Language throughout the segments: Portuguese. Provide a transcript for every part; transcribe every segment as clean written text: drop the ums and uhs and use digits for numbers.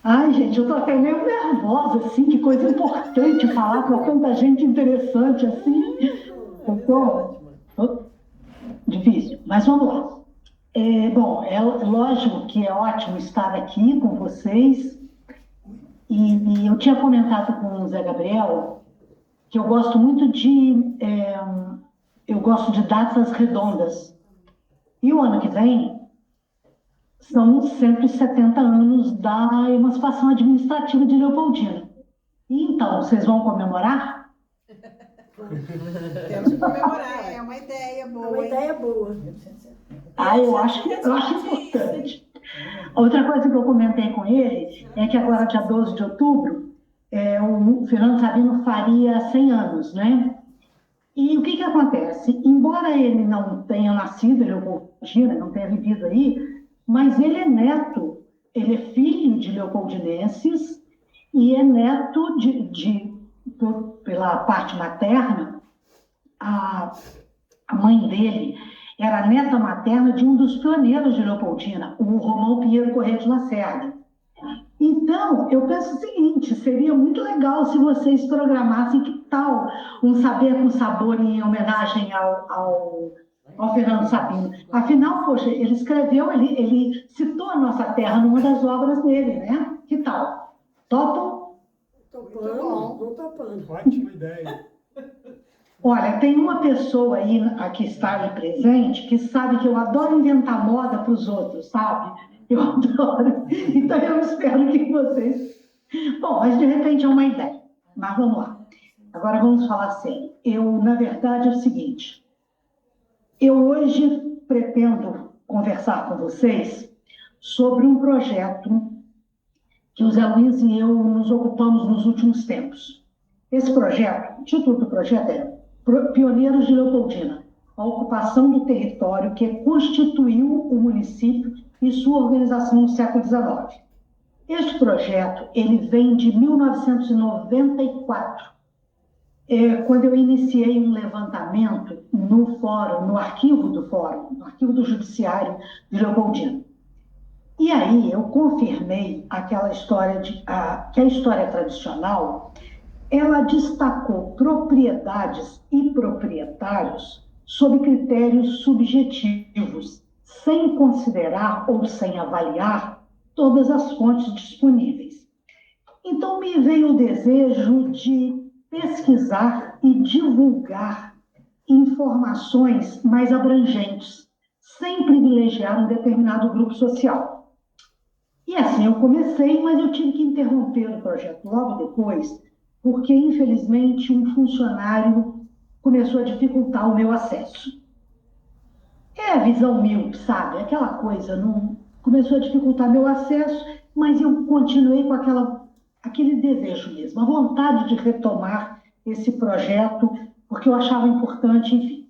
Ai, gente, eu tô até meio nervosa, assim, que coisa importante falar com tanta gente interessante assim. Eu tô difícil, mas vamos lá. Bom, é lógico que é ótimo estar aqui com vocês, e eu tinha comentado com o Zé Gabriel que eu gosto de datas redondas. E o ano que vem são 170 anos da emancipação administrativa de Leopoldina. E então, vocês vão comemorar? Temos que comemorar, é uma ideia É boa, uma hein? ideia boa. Ah, eu acho importante. Outra coisa que eu comentei com ele é que agora, dia 12 de outubro, o Fernando Sabino faria 100 anos, né? E o que que acontece? Embora ele não tenha nascido em Leopoldina, não tenha vivido aí, mas ele é neto, ele é filho de leopoldinenses e é neto pela parte materna, a, a mãe dele era neta materna de um dos pioneiros de Leopoldina, o Romão Pinheiro Corrêa de Lacerda. Então, eu penso o seguinte, seria muito legal se vocês programassem que tal um saber com sabor em homenagem ao Fernando Sabino. Afinal, poxa, ele escreveu, ele citou a nossa terra numa das obras dele, né? Que tal? Topam? Topando, vou topando. Ótima ideia. Olha, tem uma pessoa aí, que está aí presente, que sabe que eu adoro inventar moda para os outros, sabe? Eu adoro. Então eu espero que vocês. Bom, mas de repente é uma ideia. Mas vamos lá. Agora vamos falar sério. Na verdade, é o seguinte: eu hoje pretendo conversar com vocês sobre um projeto que o Zé Luiz e eu nos ocupamos nos últimos tempos. Esse projeto, o título do projeto é Pioneiros de Leopoldina, a ocupação do território que constituiu o município e sua organização no século XIX. Este projeto ele vem de 1994, quando eu iniciei um levantamento no fórum, no arquivo do fórum, no arquivo do judiciário de Leopoldina. E aí eu confirmei aquela história que a história tradicional ela destacou propriedades e proprietários sob critérios subjetivos, sem considerar ou sem avaliar todas as fontes disponíveis. Então me veio o desejo de pesquisar e divulgar informações mais abrangentes, sem privilegiar um determinado grupo social. E assim eu comecei, mas eu tive que interromper o projeto logo depois, porque, infelizmente, um funcionário começou a dificultar o meu acesso. É a visão míope, sabe? Aquela coisa, não começou a dificultar meu acesso, mas eu continuei com aquele desejo mesmo, a vontade de retomar esse projeto, porque eu achava importante, enfim.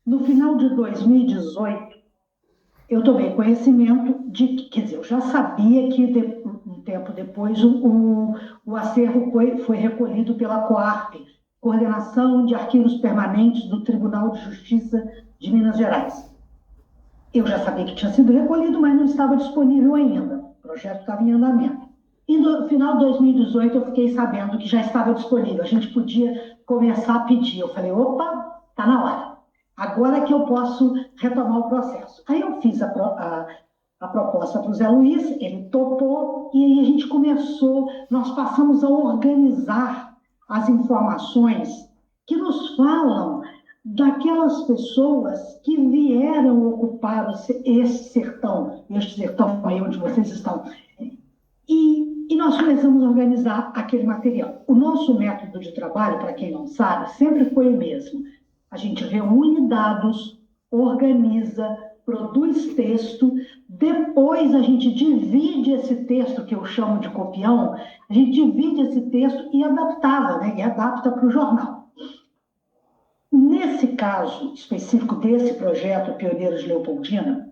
No final de 2018, eu tomei conhecimento de que, quer dizer, eu já sabia que um tempo depois o acervo foi recolhido pela COARP, Coordenação de Arquivos Permanentes do Tribunal de Justiça de Minas Gerais. Eu já sabia que tinha sido recolhido, mas não estava disponível ainda. O projeto estava em andamento. E no final de 2018 eu fiquei sabendo que já estava disponível. A gente podia começar a pedir. Eu falei, opa, está na hora. Agora que eu posso retomar o processo. Aí eu fiz a proposta para o Zé Luiz, ele topou, e aí a gente começou, nós passamos a organizar as informações que nos falam daquelas pessoas que vieram ocupar este sertão aí onde vocês estão. E nós começamos a organizar aquele material. O nosso método de trabalho, para quem não sabe, sempre foi o mesmo. A gente reúne dados, organiza, produz texto, depois a gente divide esse texto, que eu chamo de copião, a gente divide esse texto e adaptava, né? E adapta para o jornal. Nesse caso específico desse projeto Pioneiros de Leopoldina,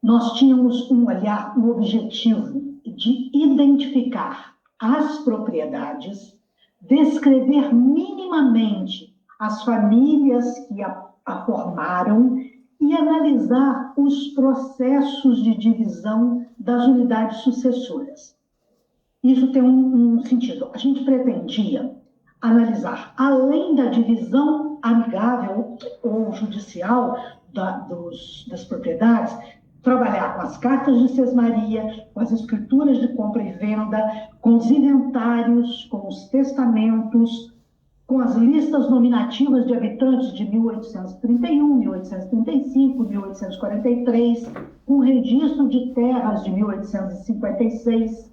nós tínhamos um olhar, um objetivo de identificar as propriedades, descrever minimamente as famílias que a formaram e analisar os processos de divisão das unidades sucessoras. Isso tem um sentido. A gente pretendia analisar, além da divisão amigável ou judicial das propriedades, trabalhar com as cartas de sesmaria, com as escrituras de compra e venda, com os inventários, com os testamentos, com as listas nominativas de habitantes de 1831, 1835, 1843, com o registro de terras de 1856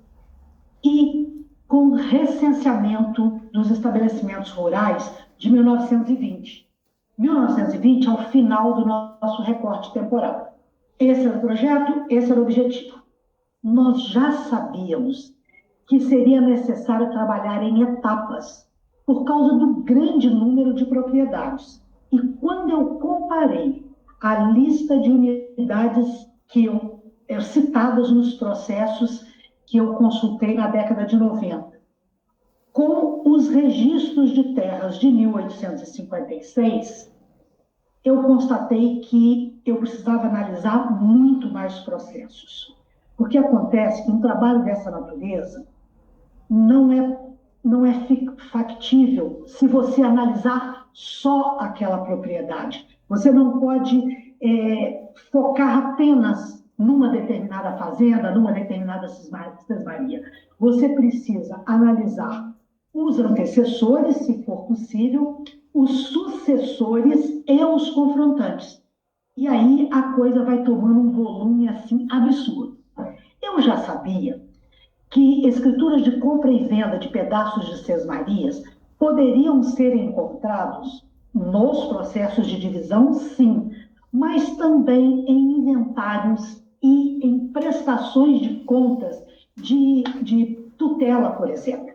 e com o recenseamento dos estabelecimentos rurais de 1920. 1920 é o final do nosso recorte temporal. Esse era o projeto, esse era o objetivo. Nós já sabíamos que seria necessário trabalhar em etapas, por causa do grande número de propriedades. E quando eu comparei a lista de unidades que citadas nos processos que eu consultei na década de 90, com os registros de terras de 1856, eu constatei que eu precisava analisar muito mais processos. Porque acontece que um trabalho dessa natureza não é factível se você analisar só aquela propriedade. Você não pode focar apenas numa determinada fazenda, numa determinada sesmaria. Você precisa analisar os antecessores, se for possível, os sucessores e os confrontantes. E aí a coisa vai tomando um volume assim absurdo. Eu já sabia que escrituras de compra e venda de pedaços de sesmarias poderiam ser encontrados nos processos de divisão, sim, mas também em inventários e em prestações de contas de tutela, por exemplo.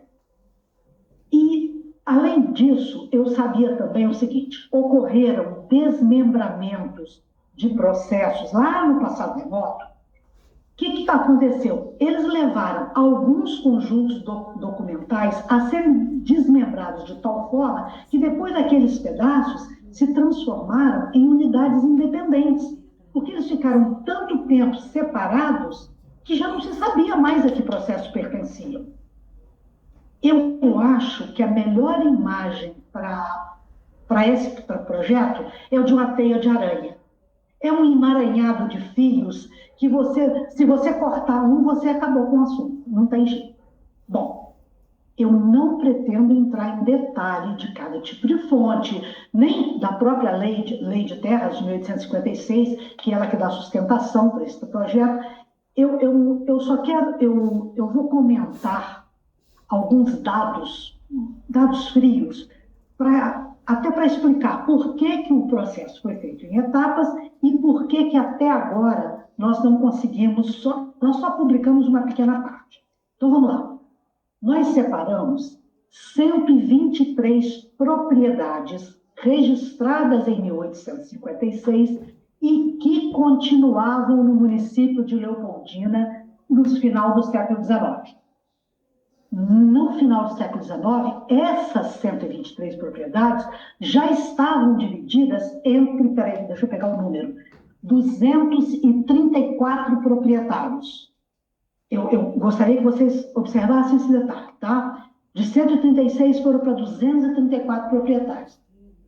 E, além disso, eu sabia também o seguinte: ocorreram desmembramentos de processos lá no passado remoto. O que aconteceu? Eles levaram alguns conjuntos documentais a serem desmembrados de tal forma que depois aqueles pedaços se transformaram em unidades independentes, porque eles ficaram tanto tempo separados que já não se sabia mais a que processo pertenciam. Eu acho que a melhor imagem para esse projeto é o de uma teia de aranha. É um emaranhado de fios que se você cortar um, você acabou com o assunto. Não tem jeito. Bom, eu não pretendo entrar em detalhe de cada tipo de fonte, nem da própria lei de terras de 1856, que é ela que dá sustentação para esse projeto. Eu só quero, eu vou comentar alguns dados frios, até para explicar por que o processo foi feito em etapas e por que até agora nós não conseguimos, nós só publicamos uma pequena parte. Então vamos lá. Nós separamos 123 propriedades registradas em 1856 e que continuavam no município de Leopoldina no final do século XIX. No final do século XIX, essas 123 propriedades já estavam divididas entre, deixa eu pegar o número, 234 proprietários. Eu gostaria que vocês observassem esse detalhe, tá? De 136 foram para 234 proprietários.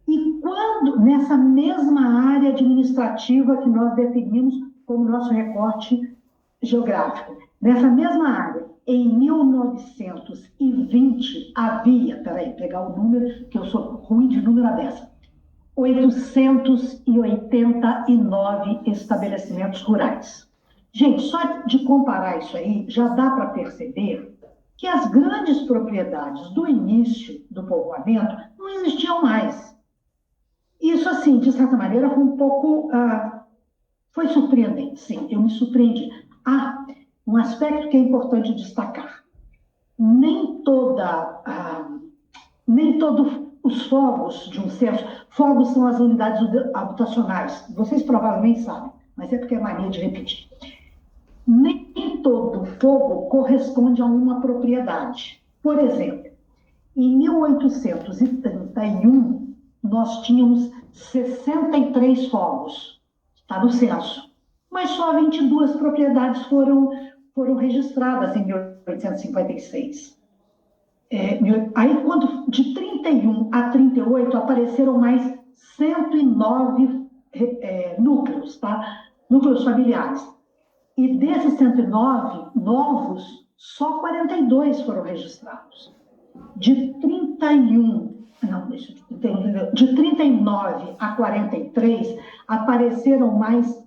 E quando, nessa mesma área administrativa que nós definimos como nosso recorte geográfico, nessa mesma área, em 1920 havia, pegar o número, que eu sou ruim de número à beça, 889 estabelecimentos rurais. Gente, só de comparar isso aí, já dá para perceber que as grandes propriedades do início do povoamento não existiam mais. Isso, assim, de certa maneira, foi um pouco... foi surpreendente, sim, eu me surpreendi. Um aspecto que é importante destacar. Nem todos os fogos de um censo, fogos são as unidades habitacionais, vocês provavelmente sabem, mas é porque é mania de repetir. Nem todo fogo corresponde a uma propriedade. Por exemplo, em 1831, nós tínhamos 63 fogos, está no censo, mas só 22 propriedades foram foram registradas em 1856. Aí, de 31 a 38, apareceram mais 109 núcleos, tá? Núcleos familiares. E desses 109 novos, só 42 foram registrados. De 39 a 43, apareceram mais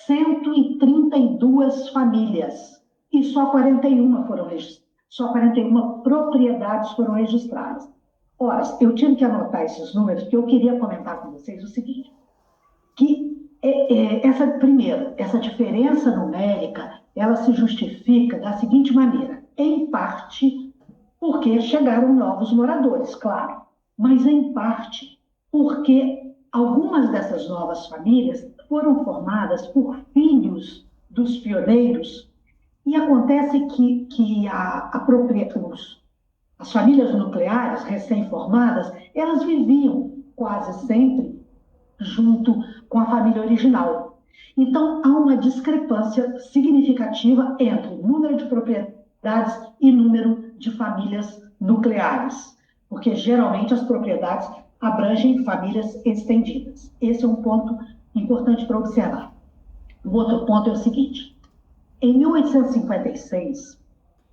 132 famílias. E só 41 foram registradas. Só 41 propriedades foram registradas. Ora, eu tive que anotar esses números, porque eu queria comentar com vocês o seguinte, que essa diferença numérica, ela se justifica da seguinte maneira, em parte porque chegaram novos moradores, claro, mas em parte porque algumas dessas novas famílias foram formadas por filhos dos pioneiros. E acontece que as famílias nucleares recém-formadas, elas viviam quase sempre junto com a família original. Então, há uma discrepância significativa entre número de propriedades e número de famílias nucleares, porque geralmente as propriedades abrangem famílias estendidas. Esse é um ponto importante para observar. O outro ponto é o seguinte: em 1856,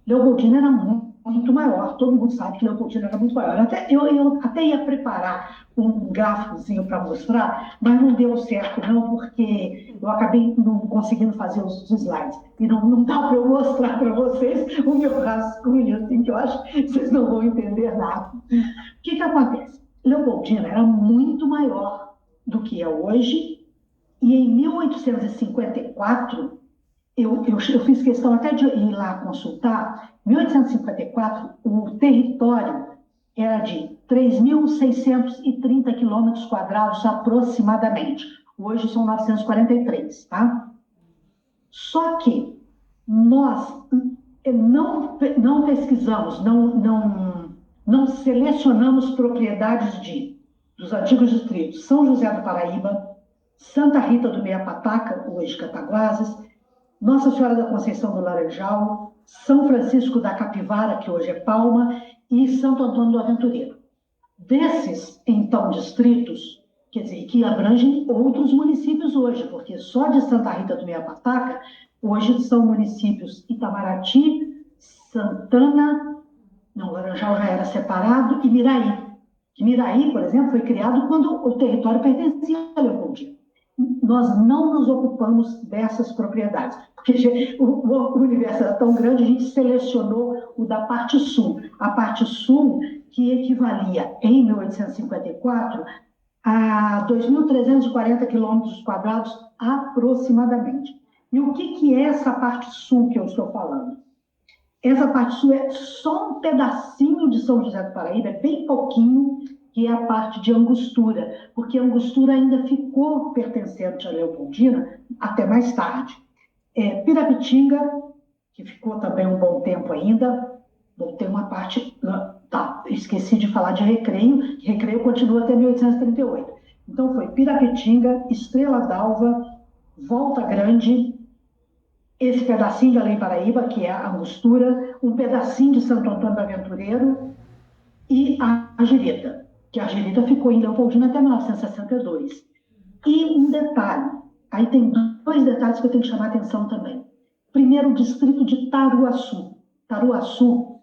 Leopoldina era muito maior. Todo mundo sabe que Leopoldina era muito maior. Eu até ia preparar um gráficozinho para mostrar, mas não deu certo, não, porque eu acabei não conseguindo fazer os slides. E não dá para eu mostrar para vocês o meu rascunho, assim, que eu acho que vocês não vão entender nada. O que acontece? Leopoldina era muito maior do que é hoje, e em 1854, eu fiz questão até de ir lá consultar. Em 1854, o território era de 3.630 quilômetros quadrados aproximadamente. Hoje são 943, tá? Só que nós não pesquisamos, não selecionamos propriedades dos antigos distritos São José do Paraíba, Santa Rita do Meia Pataca, hoje Cataguases, Nossa Senhora da Conceição do Laranjal, São Francisco da Capivara, que hoje é Palma, e Santo Antônio do Aventureiro. Desses, então, distritos, quer dizer, que abrangem outros municípios hoje, porque só de Santa Rita do Meia Pataca, hoje são municípios Itamaraty, Santana, não, Laranjal já era separado, e Miraí. Que Miraí, por exemplo, foi criado quando o território pertencia a Leopoldina. Nós não nos ocupamos dessas propriedades, porque o universo era tão grande, a gente selecionou o da parte sul. A parte sul, que equivalia, em 1854, a 2.340 quilômetros quadrados aproximadamente. E o que é essa parte sul que eu estou falando? Essa parte sul é só um pedacinho de São José do Paraíba, é bem pouquinho, que é a parte de Angostura, porque Angostura ainda ficou pertencente a Leopoldina até mais tarde. Pirapitinga, que ficou também um bom tempo ainda, tem uma parte... Tá, esqueci de falar de Recreio, que Recreio continua até 1838. Então foi Pirapitinga, Estrela d'Alva, Volta Grande, esse pedacinho de Além Paraíba, que é a Angostura, um pedacinho de Santo Antônio do Aventureiro e a Argirita, que a Argirita ficou em Leopoldina até 1962. E um detalhe, aí tem dois detalhes que eu tenho que chamar a atenção também. Primeiro, o distrito de Taruaçu. Taruaçu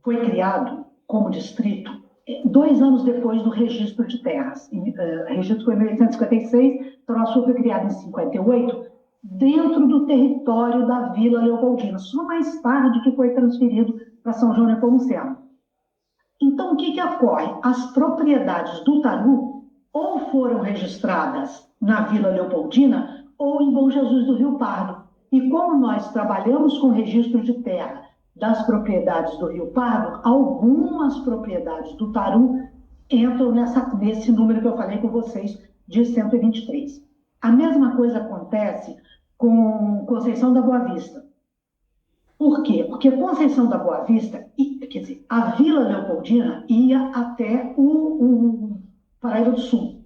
foi criado como distrito 2 anos depois do registro de terras. O registro foi em 1856, Taruaçu foi criado em 58, dentro do território da Vila Leopoldina. Só mais tarde que foi transferido para São João Nepomuceno. Então, o que ocorre? As propriedades do Taru ou foram registradas na Vila Leopoldina ou em Bom Jesus do Rio Pardo. E como nós trabalhamos com registro de terra das propriedades do Rio Pardo, algumas propriedades do Taru entram nesse número que eu falei com vocês, de 123. A mesma coisa acontece com Conceição da Boa Vista. Por quê? Porque Conceição da Boa Vista, quer dizer, a Vila Leopoldina ia até o Paraíba do Sul.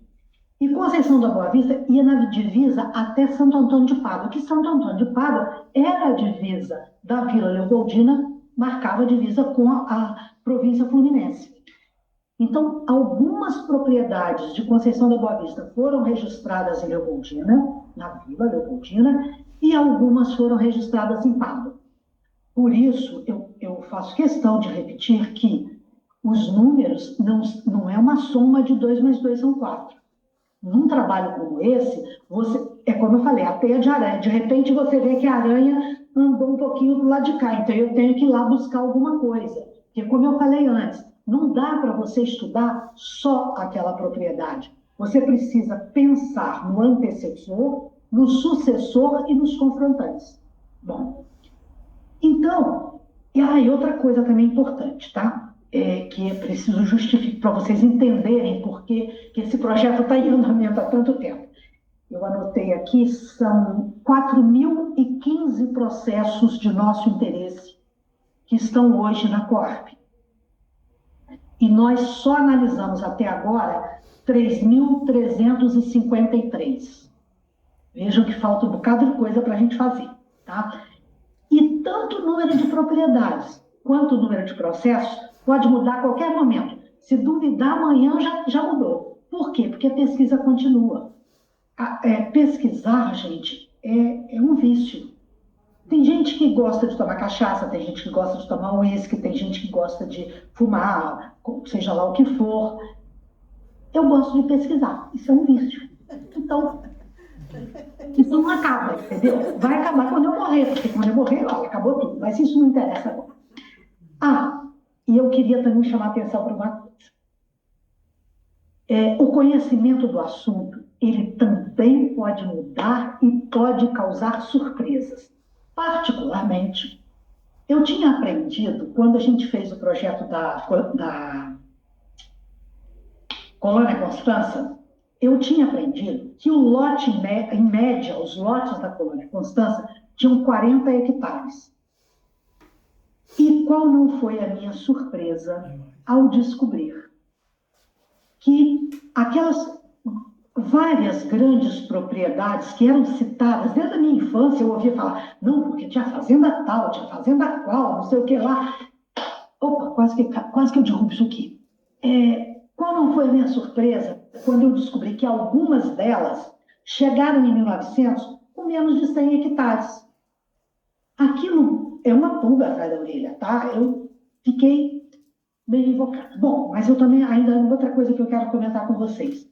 E Conceição da Boa Vista ia na divisa até Santo Antônio de Pádua, que Santo Antônio de Pádua era a divisa da Vila Leopoldina, marcava a divisa com a província fluminense. Então, algumas propriedades de Conceição da Boa Vista foram registradas em Leopoldina, na Vila Leopoldina, e algumas foram registradas em Pádua. Por isso, eu faço questão de repetir que os números não é uma soma de 2 mais 2 são 4. Num trabalho como esse, é como eu falei, a teia de aranha. De repente você vê que a aranha andou um pouquinho do lado de cá, então eu tenho que ir lá buscar alguma coisa. Porque, como eu falei antes, não dá para você estudar só aquela propriedade. Você precisa pensar no antecessor, no sucessor e nos confrontantes. Bom, então, e outra coisa também importante, tá? Que é preciso justificar para vocês entenderem por que esse projeto está em andamento há tanto tempo. Eu anotei aqui, são 4.015 processos de nosso interesse que estão hoje na Coarp. E nós só analisamos até agora 3.353. Vejam que falta um bocado de coisa para a gente fazer, tá? E tanto o número de propriedades quanto o número de processos pode mudar a qualquer momento. Se duvidar, amanhã já mudou. Por quê? Porque a pesquisa continua. Pesquisar, gente, é um vício. Tem gente que gosta de tomar cachaça, tem gente que gosta de tomar uísque, tem gente que gosta de fumar, seja lá o que for. Eu gosto de pesquisar. Isso é um vício. Então, isso não acaba, entendeu? Vai acabar quando eu morrer, porque quando eu morrer, acabou tudo. Mas isso não interessa agora. E eu queria também chamar a atenção para uma coisa. O conhecimento do assunto, ele também pode mudar e pode causar surpresas. Particularmente, eu tinha aprendido, quando a gente fez o projeto da Colônia Constança, eu tinha aprendido que o lote, em média, os lotes da Colônia Constança tinham 40 hectares. E qual não foi a minha surpresa ao descobrir que aquelas várias grandes propriedades que eram citadas desde a minha infância, eu ouvia falar, não, porque tinha fazenda tal, tinha fazenda qual, não sei o que lá. Opa, quase que eu derrubo isso aqui. Qual não foi a minha surpresa quando eu descobri que algumas delas chegaram em 1900 com menos de 100 hectares? Aquilo é uma pulga atrás da orelha, tá? Eu fiquei meio invocado. Bom, mas eu também, ainda outra coisa que eu quero comentar com vocês.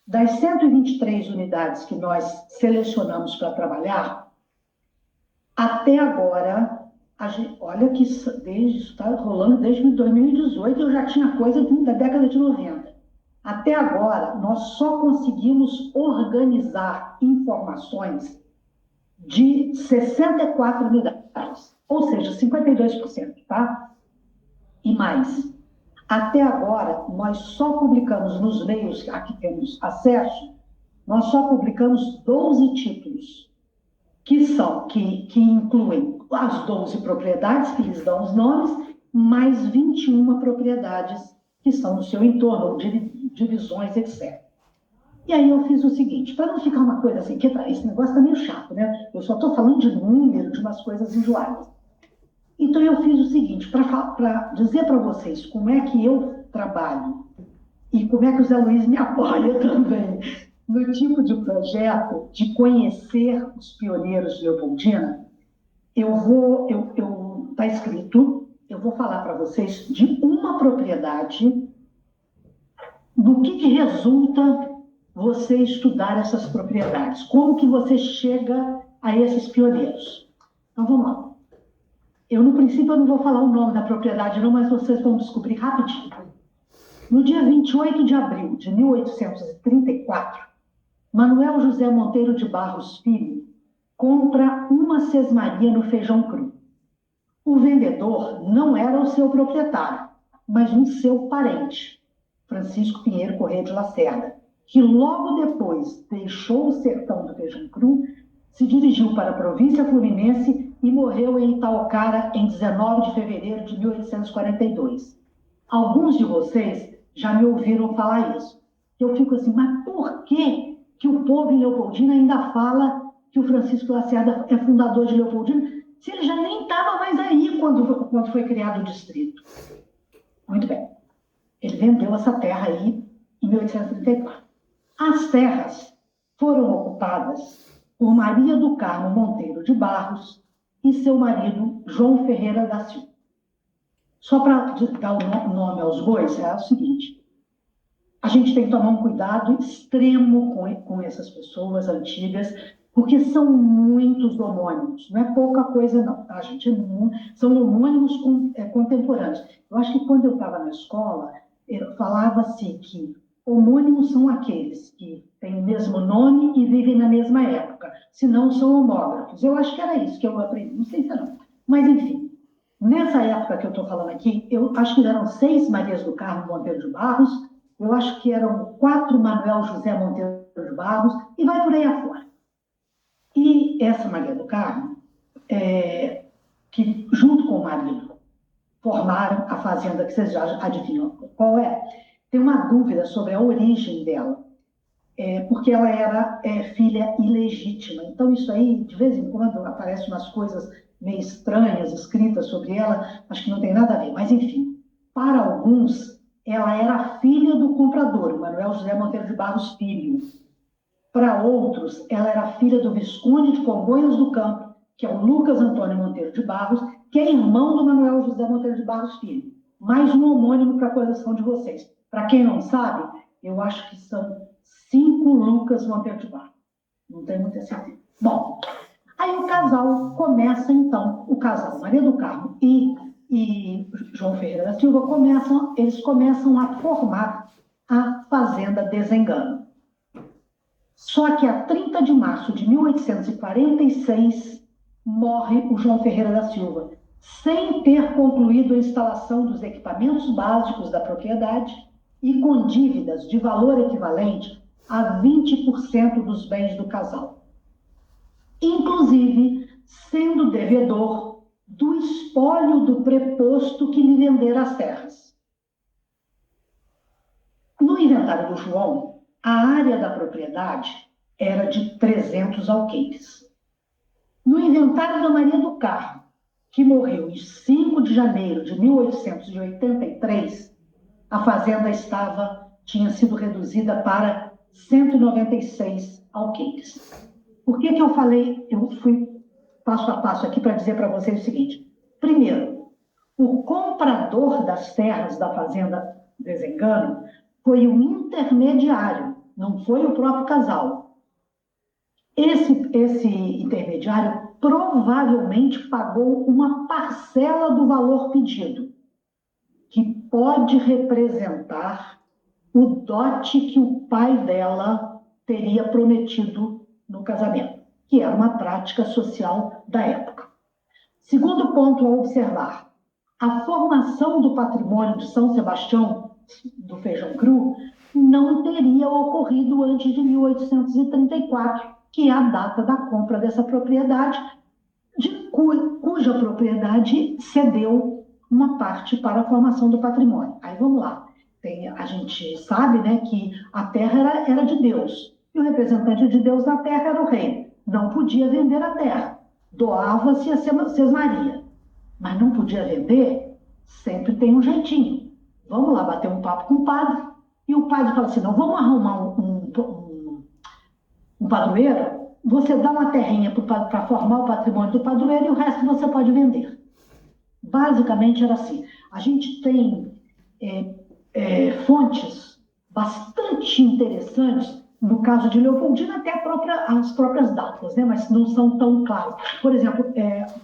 Das 123 unidades que nós selecionamos para trabalhar, até agora, olha que isso está rolando desde 2018, eu já tinha coisa da década de 90. Até agora, nós só conseguimos organizar informações de 64 unidades, ou seja, 52%, tá? E mais. Até agora, nós só publicamos nos meios a que temos acesso, nós só publicamos 12 títulos, que incluem as 12 propriedades, que lhes dão os nomes, mais 21 propriedades que são no seu entorno, divisões, etc. E aí eu fiz o seguinte, para não ficar uma coisa assim, que esse negócio está meio chato, né? Eu só estou falando de número, de umas coisas enjoadas. Então eu fiz o seguinte, para dizer para vocês como é que eu trabalho e como é que o Zé Luiz me apoia também no tipo de projeto de conhecer os pioneiros de Leopoldina, está escrito, eu vou falar para vocês de uma propriedade, do que resulta você estudar essas propriedades, como que você chega a esses pioneiros. Então vamos lá. No princípio, eu não vou falar o nome da propriedade, não, mas vocês vão descobrir rapidinho. No dia 28 de abril de 1834, Manuel José Monteiro de Barros Filho compra uma sesmaria no Feijão Cru. O vendedor não era o seu proprietário, mas um seu parente, Francisco Pinheiro Corrêa de Lacerda, que logo depois deixou o sertão do Feijão Cru, se dirigiu para a província fluminense e morreu em Itaocara em 19 de fevereiro de 1842. Alguns de vocês já me ouviram falar isso. Eu fico assim, mas por que o povo em Leopoldina ainda fala que o Francisco Lacerda é fundador de Leopoldina, se ele já nem estava mais aí quando foi criado o distrito? Muito bem. Ele vendeu essa terra aí em 1834. As terras foram ocupadas por Maria do Carmo Monteiro de Barros e seu marido João Ferreira da Silva. Só para dar o nome aos bois, é o seguinte: a gente tem que tomar um cuidado extremo com essas pessoas antigas, porque são muitos homônimos, não é pouca coisa não, tá, gente? São homônimos contemporâneos. Eu acho que quando eu estava na escola, falava-se que homônimos são aqueles que têm o mesmo nome e vivem na mesma época, senão são homógrafos. Eu acho que era isso que eu aprendi, não sei se é não. Mas, enfim, nessa época que eu estou falando aqui, eu acho que eram 6 Marias do Carmo Monteiro de Barros, eu acho que eram 4 Manuel José Monteiro de Barros, e vai por aí afora. E essa Maria do Carmo, que junto com o marido formaram a fazenda que vocês já adivinham qual é, tem uma dúvida sobre a origem dela, porque ela era filha ilegítima. Então isso aí, de vez em quando, aparecem umas coisas meio estranhas escritas sobre ela, acho que não tem nada a ver, mas enfim, para alguns, ela era filha do comprador, Manuel José Monteiro de Barros Filho. Para outros, ela era filha do Visconde de Congonhas do Campo, que é o Lucas Antônio Monteiro de Barros, que é irmão do Manuel José Monteiro de Barros Filho. Mais um homônimo para a correção de vocês. Para quem não sabe, eu acho que são 5 Lucas Monteiro de Barros. Não tenho muita certeza. Bom, aí o casal começa, então, o casal Maria do Carmo e João Ferreira da Silva eles começam a formar a Fazenda Desengano. Só que a 30 de março de 1846 morre o João Ferreira da Silva, sem ter concluído a instalação dos equipamentos básicos da propriedade e com dívidas de valor equivalente a 20% dos bens do casal, inclusive sendo devedor do espólio do preposto que lhe vendera as terras. No inventário do João, a área da propriedade era de 300 alqueires. No inventário da Maria do Carmo, que morreu em 5 de janeiro de 1883, a fazenda tinha sido reduzida para 196 alqueires. Por que eu falei, eu fui passo a passo aqui para dizer para vocês o seguinte: primeiro, o comprador das terras da fazenda Desengano foi um intermediário, não foi o próprio casal. Esse intermediário provavelmente pagou uma parcela do valor pedido, que pode representar o dote que o pai dela teria prometido no casamento, que era uma prática social da época. Segundo ponto a observar: a formação do patrimônio de São Sebastião do Feijão Cru não teria ocorrido antes de 1834, que é a data da compra dessa propriedade, cuja propriedade cedeu uma parte para a formação do patrimônio. Aí vamos lá. A gente sabe, né, que a terra era de Deus, e o representante de Deus na terra era o rei. Não podia vender a terra. Doava-se a sesmaria. Mas não podia vender? Sempre tem um jeitinho. Vamos lá bater um papo com o padre. E o padre fala assim: não, vamos arrumar um padroeiro? Você dá uma terrinha para formar o patrimônio do padroeiro e o resto você pode vender. Basicamente era assim. A gente tem fontes bastante interessantes, no caso de Leopoldina, até as próprias datas, né? Mas não são tão claras. Por exemplo,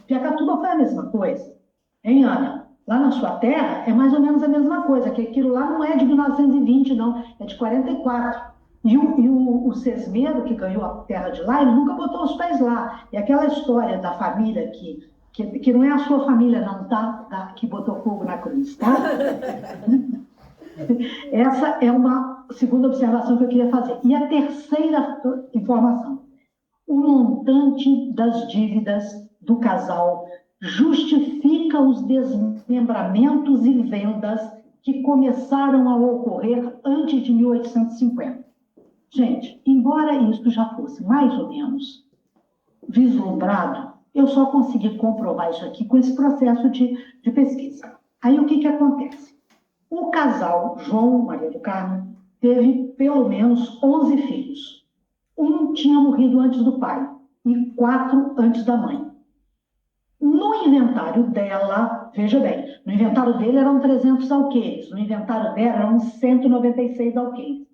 Piacatuba foi a mesma coisa, hein, Ana? Lá na sua terra é mais ou menos a mesma coisa, que aquilo lá não é de 1920, não, é de 44. E o Sesmeiro, que ganhou a terra de lá, ele nunca botou os pés lá. E aquela história da família que não é a sua família, não, tá? Que botou fogo na cruz, tá? Essa é uma segunda observação que eu queria fazer. E a terceira informação: o montante das dívidas do casal justifica os desmembramentos e vendas que começaram a ocorrer antes de 1850. Gente, embora isso já fosse mais ou menos vislumbrado, eu só consegui comprovar isso aqui com esse processo de pesquisa. Aí o que acontece? O casal João Maria do Carmo teve pelo menos 11 filhos. Um tinha morrido antes do pai e 4 antes da mãe. No inventário dela, veja bem, no inventário dele eram 300 alqueires, no inventário dela eram 196 alqueires.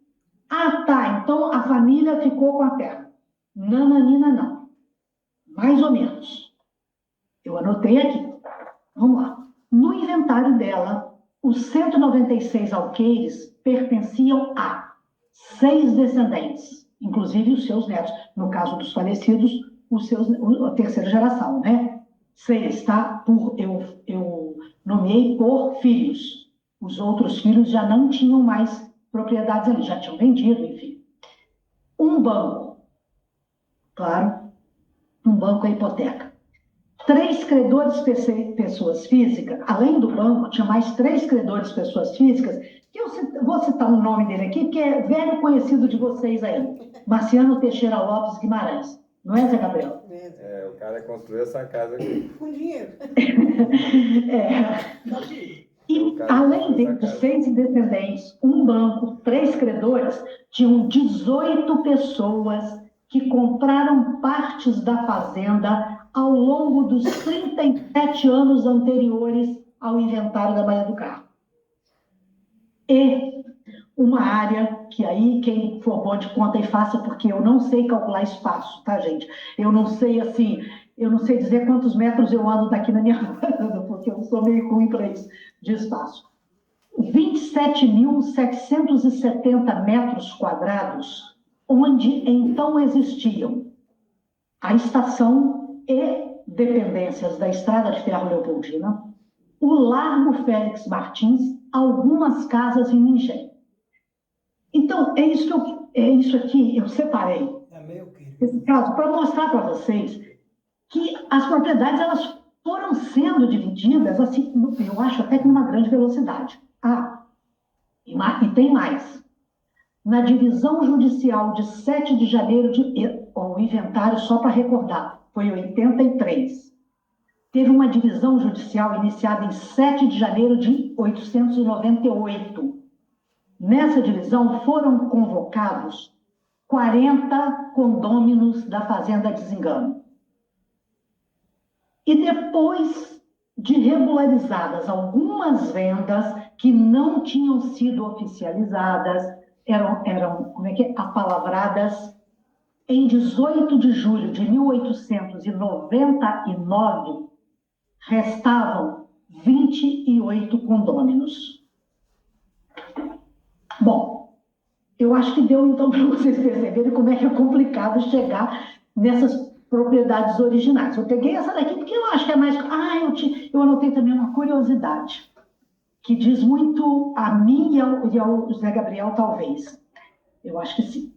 Ah, tá, então a família ficou com a terra. Nananina, não. Mais ou menos. Eu anotei aqui. Vamos lá. No inventário dela, os 196 alqueires pertenciam a 6 descendentes, inclusive os seus netos. No caso dos falecidos, a terceira geração, né? 6, tá? Eu nomeei por filhos. Os outros filhos já não tinham mais propriedades ali, já tinham vendido, enfim. Um banco, claro, um banco é hipoteca. 3 credores pessoas físicas, além do banco, tinha mais 3 credores pessoas físicas, que eu vou citar o nome dele aqui, que é velho conhecido de vocês aí, Marciano Teixeira Lopes Guimarães. Não é, Zé Gabriel? O cara construiu essa casa aqui. Com dinheiro. E, além dos 6 descendentes, um banco, 3 credores, tinham 18 pessoas que compraram partes da fazenda ao longo dos 37 anos anteriores ao inventário da Maria do Carmo. E uma área que aí, quem for bom de conta e faça, porque eu não sei calcular espaço, tá, gente? Eu não sei, assim, eu não sei dizer quantos metros eu ando daqui na minha casa, porque eu sou meio ruim para isso, de espaço. 27.770 metros quadrados, onde então existiam a estação e dependências da Estrada de Ferro Leopoldina, o Largo Félix Martins, algumas casas em Ningem. Então, é isso aqui, eu separei esse caso para mostrar para vocês que as propriedades elas foram sendo divididas, assim, eu acho até que numa grande velocidade. E tem mais. Na divisão judicial de 7 de janeiro, o inventário, só para recordar, foi 83. Teve uma divisão judicial iniciada em 7 de janeiro de 898. Nessa divisão foram convocados 40 condôminos da Fazenda Desengano. E depois de regularizadas algumas vendas que não tinham sido oficializadas, eram apalavradas, em 18 de julho de 1899, restavam 28 condôminos. Bom, eu acho que deu então para vocês perceberem como é que é complicado chegar nessas propriedades originais. Eu peguei essa daqui porque eu acho que é mais... eu anotei também uma curiosidade, que diz muito a mim e ao Zé Gabriel, talvez. Eu acho que sim.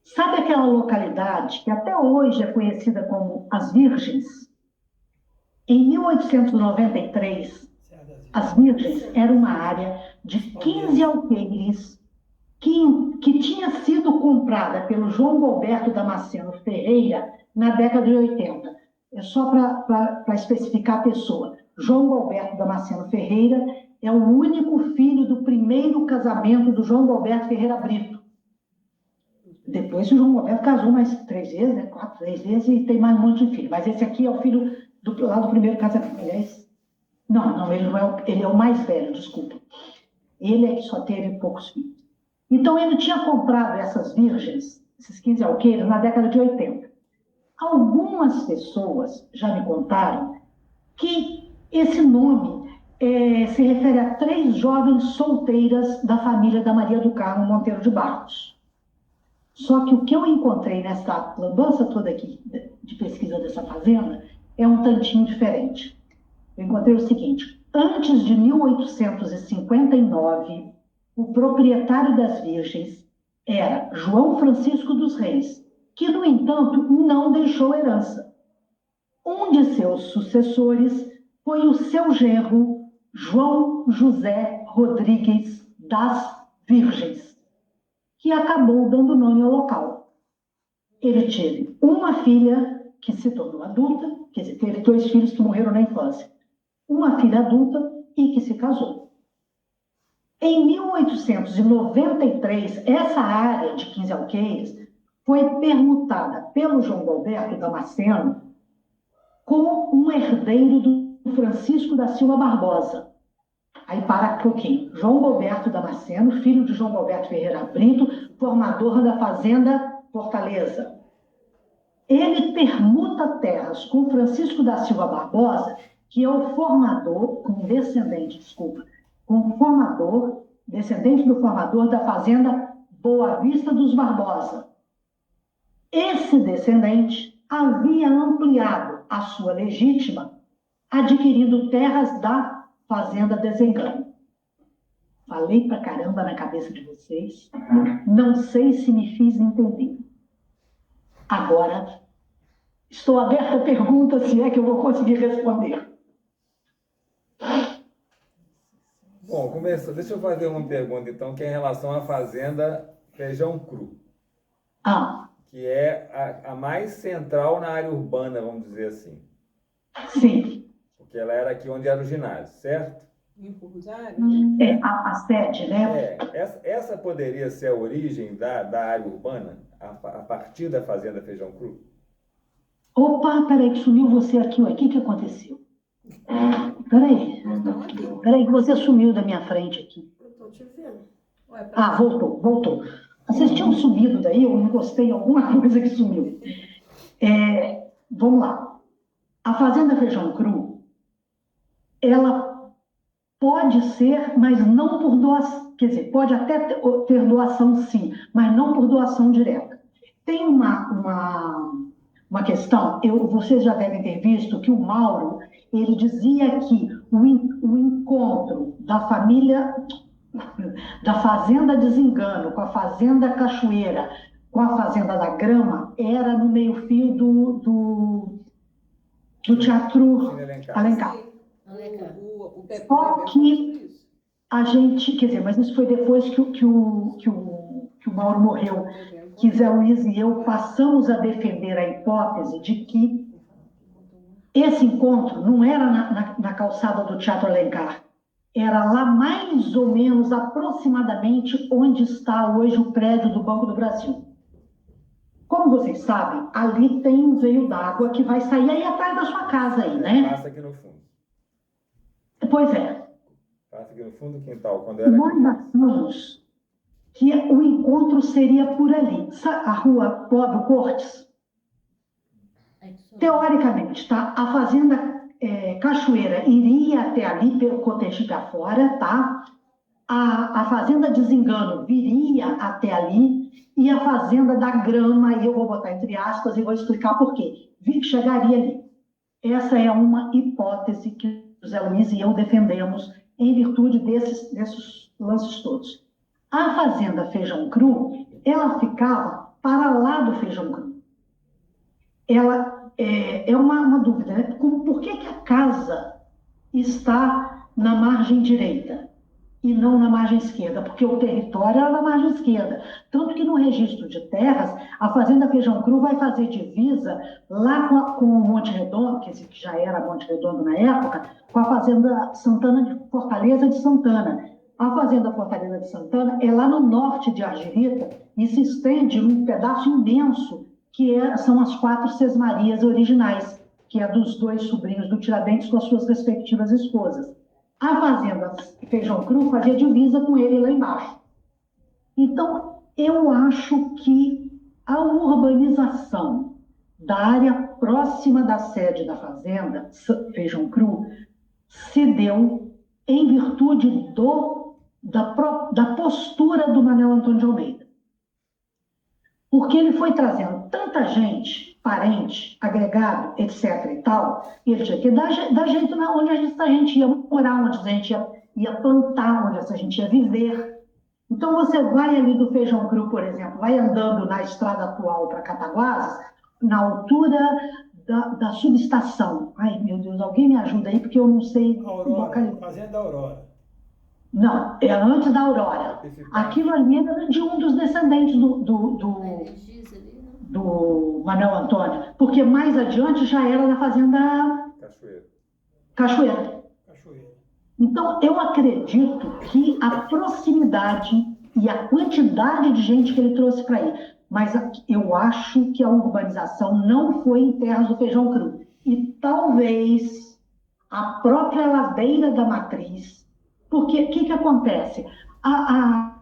Sabe aquela localidade que até hoje é conhecida como As Virgens? Em 1893, As Virgens era uma área de 15 alqueires que tinha sido comprada pelo João Gilberto Damasceno Ferreira na década de 80. É só para especificar a pessoa. João Gilberto Damasceno Ferreira é o único filho do primeiro casamento do João Gilberto Ferreira Brito. Depois o João Gilberto casou mais 3 vezes, né? 3 vezes, e tem mais um monte de filho. Mas esse aqui é o filho lá do primeiro casamento. Aliás, não, ele não é ele é o mais velho, desculpa. Ele é que só teve poucos filhos. Então ele tinha comprado essas virgens, esses 15 alqueires, na década de 80. Algumas pessoas já me contaram que esse nome se refere a 3 jovens solteiras da família da Maria do Carmo Monteiro de Barros. Só que o que eu encontrei nessa lambança toda aqui de pesquisa dessa fazenda é um tantinho diferente. Eu encontrei o seguinte: antes de 1859, o proprietário das Virgens era João Francisco dos Reis, que, no entanto, não deixou herança. Um de seus sucessores foi o seu genro, João José Rodrigues das Virgens, que acabou dando nome ao local. Ele teve uma filha que se tornou adulta, quer dizer, teve 2 filhos que morreram na infância. Uma filha adulta e que se casou. Em 1893, essa área de 15 alqueires foi permutada pelo João Alberto Damasceno com um herdeiro do Francisco da Silva Barbosa. Aí para um pouquinho. João Alberto Damasceno, filho de João Alberto Ferreira Brito, formador da Fazenda Fortaleza. Ele permuta terras com Francisco da Silva Barbosa, que é o formador, descendente do formador da Fazenda Boa Vista dos Barbosa. Esse descendente havia ampliado a sua legítima, adquirindo terras da Fazenda Desengano. Falei pra caramba na cabeça de vocês, não sei se me fiz entender. Agora, estou aberta a perguntas, se é que eu vou conseguir responder. Bom, começou. Deixa eu fazer uma pergunta, então, que é em relação à Fazenda Feijão Cru, que é a mais central na área urbana, vamos dizer assim. Sim. Porque ela era aqui onde era o ginásio, certo? A sede, né? Essa poderia ser a origem da área urbana, a partir da Fazenda Feijão Cru? Opa, peraí, que sumiu você aqui. O que aconteceu? Peraí que você sumiu da minha frente aqui. Eu tô te vendo. Voltou. Vocês tinham sumido daí, eu encostei em alguma coisa que sumiu. Vamos lá. A Fazenda Feijão Cru, ela pode ser, mas não por doação, quer dizer, pode até ter doação sim, mas não por doação direta. Tem uma questão, vocês já devem ter visto que o Mauro, ele dizia que o encontro da família, da Fazenda Desengano com a Fazenda Cachoeira, com a Fazenda da Grama, era no meio-fio do Teatro Alencar. Só que a gente, quer dizer, mas isso foi depois que o Mauro morreu, que Zé Luiz e eu passamos a defender a hipótese de que esse encontro não era na calçada do Teatro Alencar, era lá mais ou menos aproximadamente onde está hoje o prédio do Banco do Brasil. Como vocês sabem, ali tem um veio d'água que vai sair aí atrás da sua casa aí, né? Passa aqui no fundo. Pois é. Passa aqui no fundo do quintal, quando era Nós achamos que o encontro seria por ali. A rua Clóvis Cortes, teoricamente, tá? A Fazenda Cachoeira iria até ali pelo Cotegipe afora, tá? A Fazenda Desengano viria até ali e a Fazenda da Grama, e eu vou botar entre aspas e vou explicar por quê, chegaria ali. Essa é uma hipótese que o Zé Luiz e eu defendemos em virtude desses lances todos. A Fazenda Feijão Cru, ela ficava para lá do Feijão Cru. Ela é uma dúvida, né? Por que a casa está na margem direita e não na margem esquerda? Porque o território era na margem esquerda. Tanto que no registro de terras, a Fazenda Feijão Cru vai fazer divisa lá com o Monte Redondo, que já era Monte Redondo na época, com a Fazenda Santana de Fortaleza de Santana. A Fazenda Fortaleza de Santana é lá no norte de Argirita e se estende num pedaço imenso, que são as 4 Sesmarias originais, que é dos 2 sobrinhos do Tiradentes com as suas respectivas esposas. A Fazenda Feijão Cru fazia divisa com ele lá embaixo. Então, eu acho que a urbanização da área próxima da sede da Fazenda Feijão Cru se deu em virtude da postura do Manuel Antônio de Almeida. Porque ele foi trazendo tanta gente, parente, agregado, etc. e tal, e ele tinha que dar jeito onde a gente ia morar, onde a gente ia plantar, onde a gente ia viver. Então, você vai ali do Feijão Cru, por exemplo, vai andando na estrada atual para Cataguases, na altura da subestação. Ai, meu Deus, alguém me ajuda aí, porque eu não sei localizar. Fazenda Aurora. Não, é antes da Aurora. Aquilo ali era de um dos descendentes do Manuel Antônio, porque mais adiante já era da fazenda Cachoeira. Então, eu acredito que a proximidade e a quantidade de gente que ele trouxe para aí, mas eu acho que a urbanização não foi em terras do Feijão Cru. E talvez a própria ladeira da Matriz, porque o que acontece? A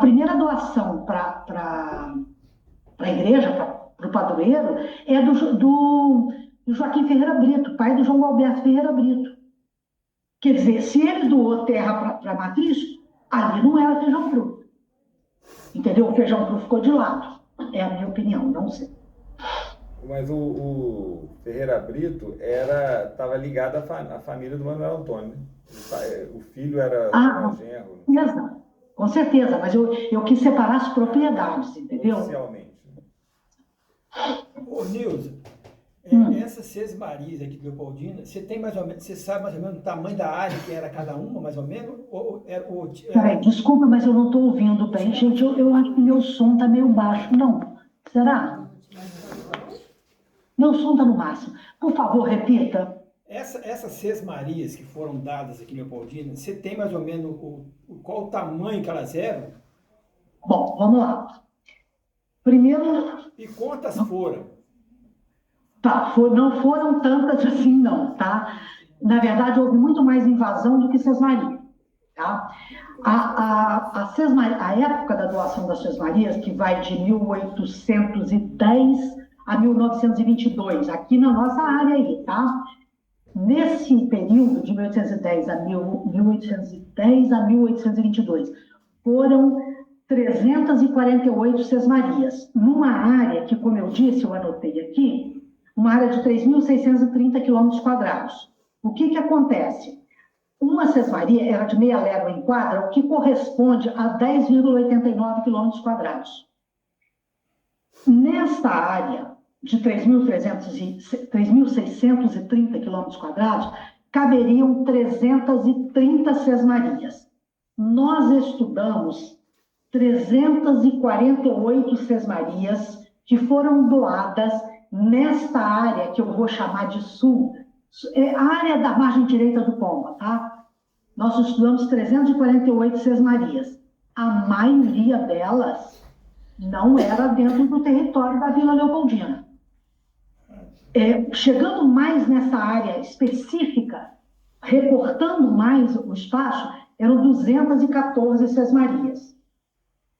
primeira doação para a igreja, para o padroeiro, é do Joaquim Ferreira Brito, pai do João Alberto Ferreira Brito. Quer dizer, se ele doou terra para a Matriz, ali não era Feijão Cru. Entendeu? O Feijão Cru ficou de lado. É a minha opinião, não sei. Mas o Ferreira Brito estava ligado à família do Manuel Antônio, né? O filho era genro. Exato. Com certeza, mas eu quis separar as propriedades, entendeu? Oficialmente. Ô, Nilza, essas Seis Marias aqui do Leopoldina, você sabe mais ou menos o tamanho da área que era cada uma, mais ou menos? Peraí, desculpa, mas eu não estou ouvindo bem. Gente, eu acho que meu som está meio baixo. Não. Será? Meu som está no máximo. Por favor, repita. Essas Seis Marias que foram dadas aqui em Leopoldina, você tem mais ou menos qual o tamanho que elas eram? Bom, vamos lá. Primeiro... E quantas foram? Tá, não foram tantas assim, não, tá? Na verdade, houve muito mais invasão do que Sesmaria, tá? A época da doação das Sesmarias, que vai de 1810 a 1922, aqui na nossa área aí, tá? Nesse período, de 1810 a 1822, foram 348 Sesmarias, numa área que, como eu disse, eu anotei aqui, uma área de 3.630 km². O que acontece? Uma Sesmaria era de meia légua em quadra, o que corresponde a 10,89 km². Nesta área de 3.630 km², caberiam 330 Sesmarias. Nós estudamos 348 Sesmarias que foram doadas nesta área que eu vou chamar de sul, a área da margem direita do Pomba, tá? Nós estudamos 348 Sesmarias. A maioria delas não era dentro do território da Vila Leopoldina. Chegando mais nessa área específica, recortando mais o espaço, eram 214 Sesmarias.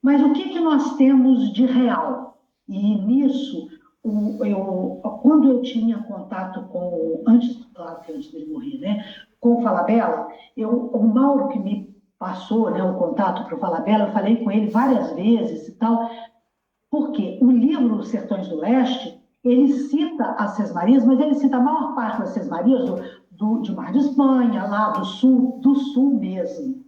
Mas o que nós temos de real? E nisso, quando eu tinha contato antes dele morrer, né, com o Falabella, o Mauro que me passou, né, o contato para o Falabella, eu falei com ele várias vezes e tal, porque o livro Sertões do Leste, ele cita as Sesmarias, mas ele cita a maior parte das Sesmarias de Mar de Espanha, lá do sul mesmo.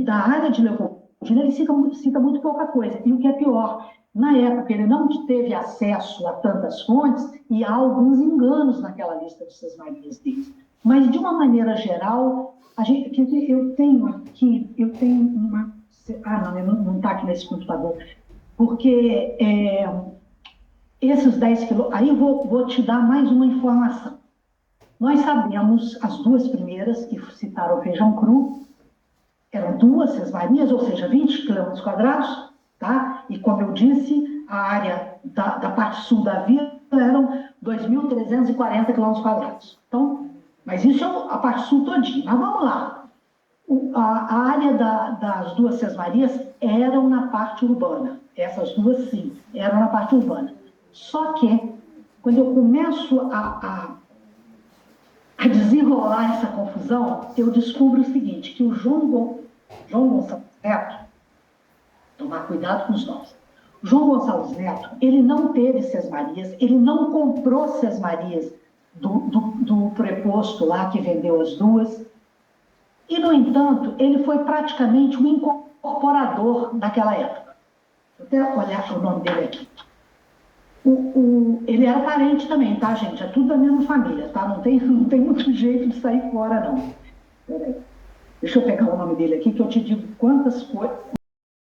Da área de Leopoldina, ele cita muito pouca coisa. E o que é pior, na época ele não teve acesso a tantas fontes e há alguns enganos naquela lista de Sesmarias dele. Mas, de uma maneira geral, eu tenho uma... não está aqui nesse computador. Porque esses 10 quilômetros... Aí eu vou te dar mais uma informação. Nós sabemos, as duas primeiras, que citaram o Feijão Cru, eram 2 Sesmarias, ou seja, 20 km², tá? E, como eu disse, a área da parte sul da vila eram 2.340 km². Então, mas isso é a parte sul todinha. Mas vamos lá. A área das 2 Sesmarias eram na parte urbana. Essas duas, sim, eram na parte urbana. Só que, quando eu começo a desenrolar essa confusão, eu descubro o seguinte, que o João Gonçalves Neto, tomar cuidado com os nomes, o João Gonçalves Neto, ele não teve Sesmarias, ele não comprou Sesmarias do preposto lá que vendeu as 2, e, no entanto, ele foi praticamente um incorporador daquela época. Vou até olhar o nome dele aqui. Ele era parente também, tá, gente? É tudo da mesma família, tá? Não tem muito jeito de sair fora, não. Peraí. Deixa eu pegar o nome dele aqui, que eu te digo quantas coisas.